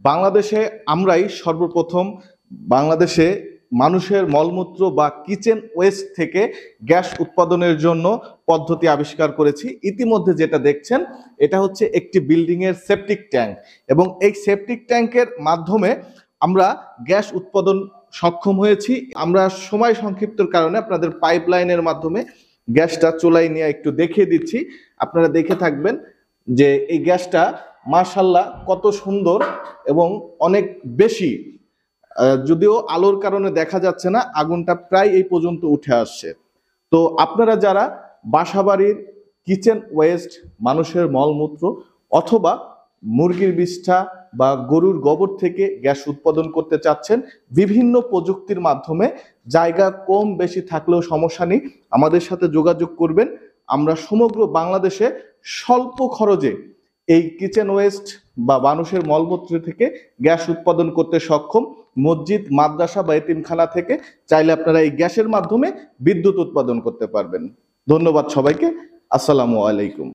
বাংলাদেশে আমরাই সর্বপ্রথম বাংলাদেশে মানুষের মলমূত্র বা কিচেন ওয়েস্ট থেকে গ্যাস উৎপাদনের জন্য পদ্ধতি আবিষ্কার করেছি। ইতিমধ্যে যেটা দেখছেন এটা হচ্ছে একটি বিল্ডিং এর সেপটিক ট্যাঙ্ক, এবং এই সেপটিক ট্যাঙ্কের মাধ্যমে আমরা গ্যাস উৎপাদন সক্ষম হয়েছি। আমরা সময় সংক্ষিপ্তর কারণে আপনাদের পাইপলাইনের মাধ্যমে গ্যাসটা চুলায় নিয়ে একটু দেখিয়ে দিচ্ছি, আপনারা দেখে থাকবেন যে এই গ্যাসটা মাশাআল্লাহ কত সুন্দর এবং অনেক বেশি। যদিও আলোর কারণে দেখা যাচ্ছে না, আগুনটা প্রায় এই পর্যন্ত উঠে আসছে। তো আপনারা যারা বাসাবাড়ির কিচেন ওয়েস্ট, মানুষের মলমূত্র অথবা মুরগির বিষ্ঠা বা গরুর গোবর থেকে গ্যাস উৎপাদন করতে চাচ্ছেন বিভিন্ন প্রযুক্তির মাধ্যমে, জায়গা কম বেশি থাকলেও সমস্যা নেই, আমাদের সাথে যোগাযোগ করবেন। আমরা সমগ্র বাংলাদেশে স্বল্প খরচে এই কিচেন ওয়েস্ট বা মানুষের মলমূত্র থেকে গ্যাস উৎপাদন করতে সক্ষম। মসজিদ, মাদ্রাসা বা এতিমখানা থেকে চাইলে আপনারা এই গ্যাসের মাধ্যমে বিদ্যুৎ উৎপাদন করতে পারবেন। ধন্যবাদ সবাইকে। আসসালামু আলাইকুম।